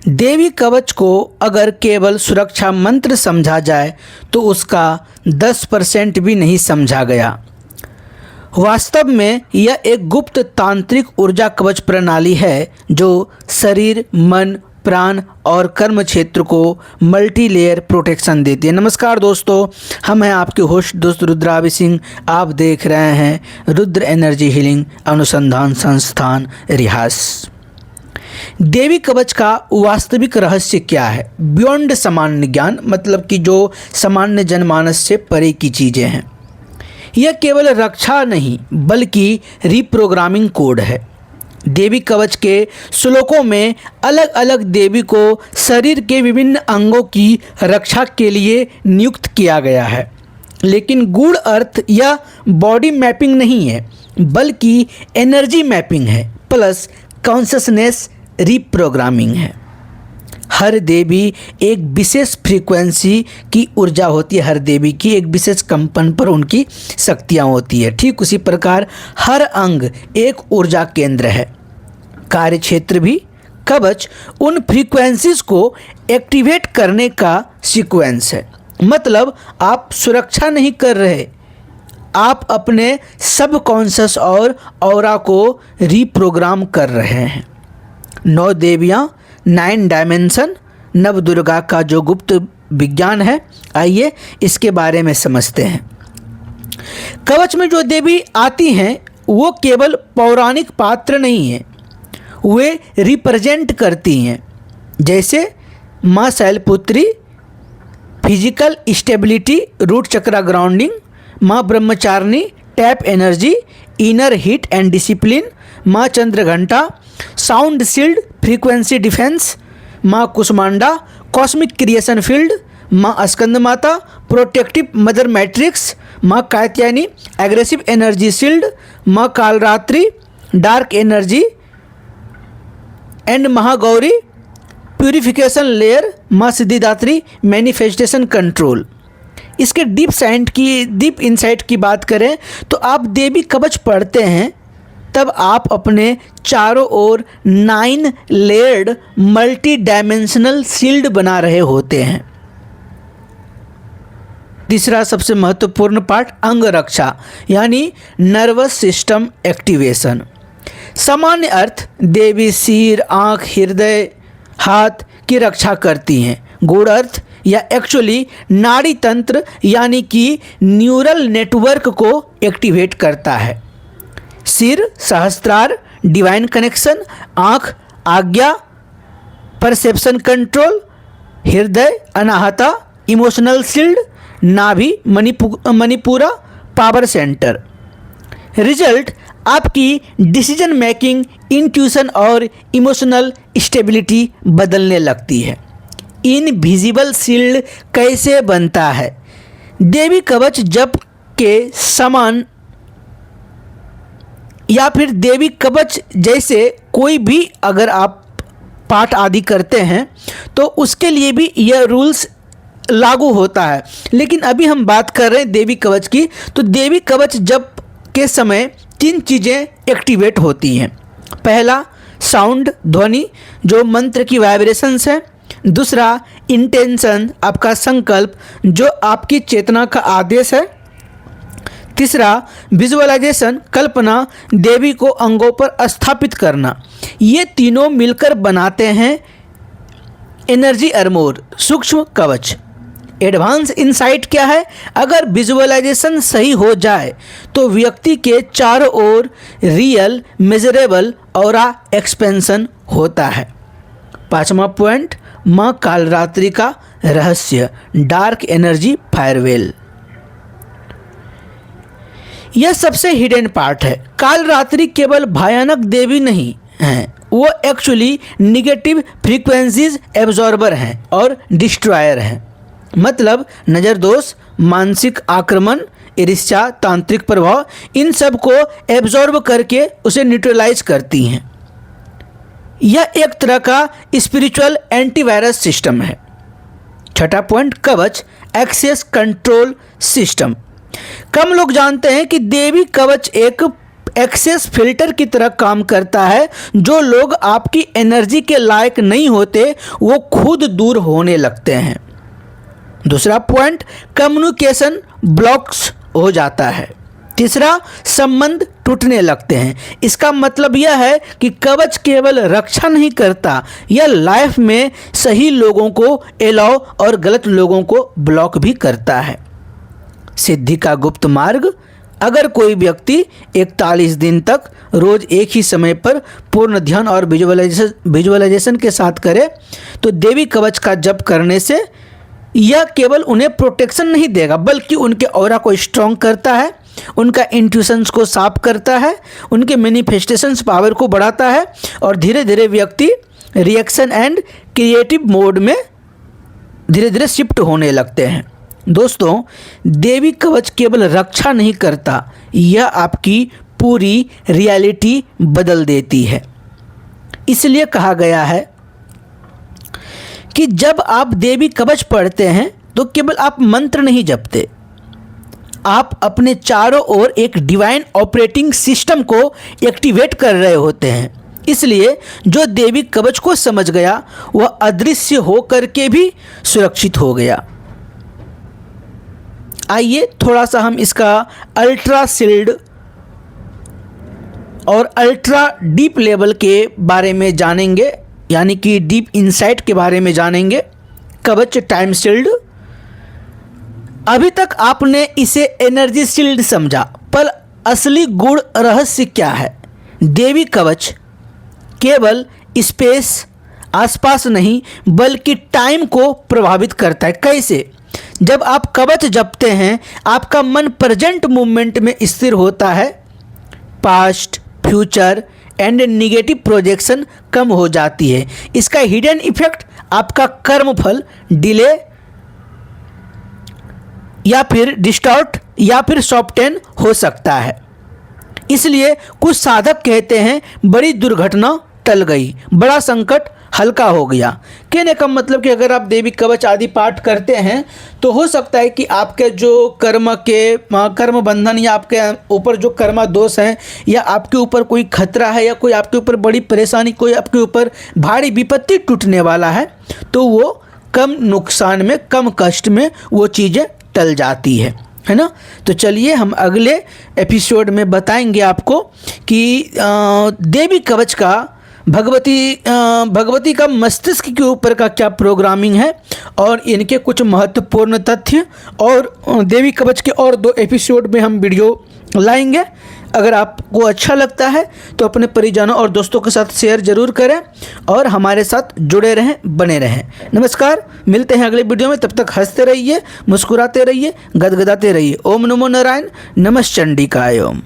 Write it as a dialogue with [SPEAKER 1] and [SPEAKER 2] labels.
[SPEAKER 1] देवी कवच को अगर केवल सुरक्षा मंत्र समझा जाए तो उसका 10% भी नहीं समझा गया। वास्तव में यह एक गुप्त तांत्रिक ऊर्जा कवच प्रणाली है जो शरीर, मन, प्राण और कर्म क्षेत्र को मल्टी लेयर प्रोटेक्शन देती है। नमस्कार दोस्तों, हम हैं आपके होस्ट दोस्त रुद्रावि सिंह। आप देख रहे हैं रुद्र एनर्जी हीलिंग अनुसंधान संस्थान रिहास। देवी कवच का वास्तविक रहस्य क्या है? बियॉन्ड सामान्य ज्ञान, मतलब कि जो सामान्य जनमानस से परे की चीज़ें हैं। यह केवल रक्षा नहीं बल्कि रिप्रोग्रामिंग कोड है। देवी कवच के श्लोकों में अलग अलग देवी को शरीर के विभिन्न अंगों की रक्षा के लिए नियुक्त किया गया है, लेकिन गूढ़ अर्थ यह बॉडी मैपिंग नहीं है बल्कि एनर्जी मैपिंग है प्लस कॉन्शसनेस रिप्रोग्रामिंग है। हर देवी एक विशेष फ्रीक्वेंसी की ऊर्जा होती है, हर देवी की एक विशेष कंपन पर उनकी शक्तियाँ होती है। ठीक उसी प्रकार हर अंग एक ऊर्जा केंद्र है। कार्य क्षेत्र भी कवच उन फ्रीक्वेंसीज को एक्टिवेट करने का सीक्वेंस है। मतलब आप सुरक्षा नहीं कर रहे, आप अपने सबकॉन्शियस और ऑरा को रिप्रोग्राम कर रहे हैं। 9 देवियाँ, 9 डायमेंशन, नव दुर्गा का जो गुप्त विज्ञान है, आइए इसके बारे में समझते हैं। कवच में जो देवी आती हैं वो केवल पौराणिक पात्र नहीं है, वे रिप्रेजेंट करती हैं। जैसे माँ Shailputri physical stability, root chakra grounding, माँ Brahmacharini tap energy, inner heat and discipline, माँ Chandraghanta sound shield frequency defence, माँ कुष्मांडा कॉस्मिक क्रिएशन फील्ड, माँ स्कंद माता प्रोटेक्टिव मदर मैट्रिक्स, माँ कात्यायनी एग्रेसिव एनर्जी शील्ड, माँ Kalaratri dark energy and Mahagauri purification layer, माँ सिद्धिदात्री मैनिफेस्टेशन कंट्रोल। इसके डीप इनसाइट की बात करें तो आप देवी कवच पढ़ते हैं तब आप अपने चारों ओर 9 लेयर्ड मल्टी डायमेंशनल शील्ड बना रहे होते हैं। तीसरा सबसे महत्वपूर्ण पार्ट अंग रक्षा यानी नर्वस सिस्टम एक्टिवेशन। सामान्य अर्थ देवी सिर, आँख, हृदय, हाथ की रक्षा करती हैं। गूढ़ अर्थ या एक्चुअली नाड़ी तंत्र यानी कि न्यूरल नेटवर्क को एक्टिवेट करता है। सिर सहस्त्रार डिवाइन कनेक्शन, आँख आज्ञा परसेप्शन कंट्रोल, हृदय अनाहता इमोशनल शील्ड, नाभि मणिपुरा पावर सेंटर। रिजल्ट आपकी डिसीजन मेकिंग, इंट्यूशन और इमोशनल स्टेबिलिटी बदलने लगती है। इनविजिबल शील्ड कैसे बनता है? देवी कवच जप के समान या फिर देवी कवच जैसे कोई भी अगर आप पाठ आदि करते हैं तो उसके लिए भी यह रूल्स लागू होता है। लेकिन अभी हम बात कर रहे हैं देवी कवच की, तो देवी कवच जप के समय 3 चीज़ें एक्टिवेट होती हैं। पहला साउंड ध्वनि जो मंत्र की वाइब्रेशंस है। दूसरा इंटेंशन आपका संकल्प जो आपकी चेतना का आदेश है। तीसरा विजुअलाइजेशन कल्पना देवी को अंगों पर स्थापित करना। ये तीनों मिलकर बनाते हैं एनर्जी आर्मोर सूक्ष्म कवच। एडवांस इनसाइट क्या है? अगर विजुअलाइजेशन सही हो जाए तो व्यक्ति के चारों ओर रियल मेजरेबल ऑरा एक्सपेंशन होता है। 5वां पॉइंट माँ कालरात्रि का रहस्य डार्क एनर्जी फायरवेल। यह सबसे हिडन पार्ट है। कालरात्रि केवल भयानक देवी नहीं है, वो एक्चुअली निगेटिव फ्रीक्वेंसीज एब्जॉर्बर हैं और डिस्ट्रॉयर हैं। मतलब नज़र दोष, मानसिक आक्रमण, ईर्ष्या, तांत्रिक प्रभाव, इन सब को एब्जॉर्ब करके उसे न्यूट्रलाइज करती हैं। यह एक तरह का स्पिरिचुअल एंटीवायरस सिस्टम है। 6वां पॉइंट कवच एक्सेस कंट्रोल सिस्टम। कम लोग जानते हैं कि देवी कवच एक एक्सेस फिल्टर की तरह काम करता है। जो लोग आपकी एनर्जी के लायक नहीं होते वो खुद दूर होने लगते हैं। दूसरा पॉइंट, कम्युनिकेशन ब्लॉक्स हो जाता है। तीसरा, संबंध टूटने लगते हैं। इसका मतलब यह है कि कवच केवल रक्षा नहीं करता, यह लाइफ में सही लोगों को एलाउ और गलत लोगों को ब्लॉक भी करता है। सिद्धि का गुप्त मार्ग, अगर कोई व्यक्ति 41 दिन तक रोज एक ही समय पर पूर्ण ध्यान और विजुअलाइजेशन के साथ करे तो देवी कवच का जप करने से यह केवल उन्हें प्रोटेक्शन नहीं देगा बल्कि उनके ऑरा को स्ट्रॉन्ग करता है, उनका इंट्यूशंस को साफ करता है, उनके मैनिफेस्टेशंस पावर को बढ़ाता है और धीरे धीरे व्यक्ति रिएक्शन एंड क्रिएटिव मोड में धीरे धीरे शिफ्ट होने लगते हैं। दोस्तों, देवी कवच केवल रक्षा नहीं करता, यह आपकी पूरी रियलिटी बदल देती है। इसलिए कहा गया है कि जब आप देवी कवच पढ़ते हैं तो केवल आप मंत्र नहीं जपते, आप अपने चारों ओर एक डिवाइन ऑपरेटिंग सिस्टम को एक्टिवेट कर रहे होते हैं। इसलिए जो देवी कवच को समझ गया वह अदृश्य होकर के भी सुरक्षित हो गया। आइए थोड़ा सा हम इसका अल्ट्रा सील्ड और अल्ट्रा डीप लेवल के बारे में जानेंगे, यानी कि डीप इनसाइट के बारे में जानेंगे। कवच टाइम शील्ड, अभी तक आपने इसे एनर्जी शील्ड समझा, पर असली गुण रहस्य क्या है? देवी कवच केवल स्पेस आसपास नहीं बल्कि टाइम को प्रभावित करता है। कैसे? जब आप कवच जपते हैं आपका मन प्रेजेंट मूवमेंट में स्थिर होता है, past, future and negative projection कम हो जाती है। इसका हिडन इफेक्ट आपका कर्मफल डिले या फिर डिस्टॉर्ट या फिर सॉफ्टेन हो सकता है। इसलिए कुछ साधक कहते हैं बड़ी दुर्घटना टल गई, बड़ा संकट हल्का हो गया। कहने का मतलब कि अगर आप देवी कवच आदि पाठ करते हैं तो हो सकता है कि आपके जो कर्म बंधन या आपके ऊपर जो कर्मा दोष हैं या आपके ऊपर कोई खतरा है या कोई आपके ऊपर बड़ी परेशानी, कोई आपके ऊपर भारी विपत्ति टूटने वाला है, तो वो कम नुकसान में, कम कष्ट में वो चीज़ें टल जाती है ना। तो चलिए हम अगले एपिसोड में बताएंगे आपको कि देवी कवच का भगवती का मस्तिष्क के ऊपर का क्या प्रोग्रामिंग है और इनके कुछ महत्वपूर्ण तथ्य, और देवी कवच के और 2 एपिसोड में हम वीडियो लाएंगे। अगर आपको अच्छा लगता है तो अपने परिजनों और दोस्तों के साथ शेयर जरूर करें और हमारे साथ जुड़े रहें, बने रहें। नमस्कार, मिलते हैं अगले वीडियो में। तब तक हंसते रहिए, मुस्कुराते रहिए, गदगदाते रहिए। ओम नमो नारायण, नमः चंडिकाय ओम।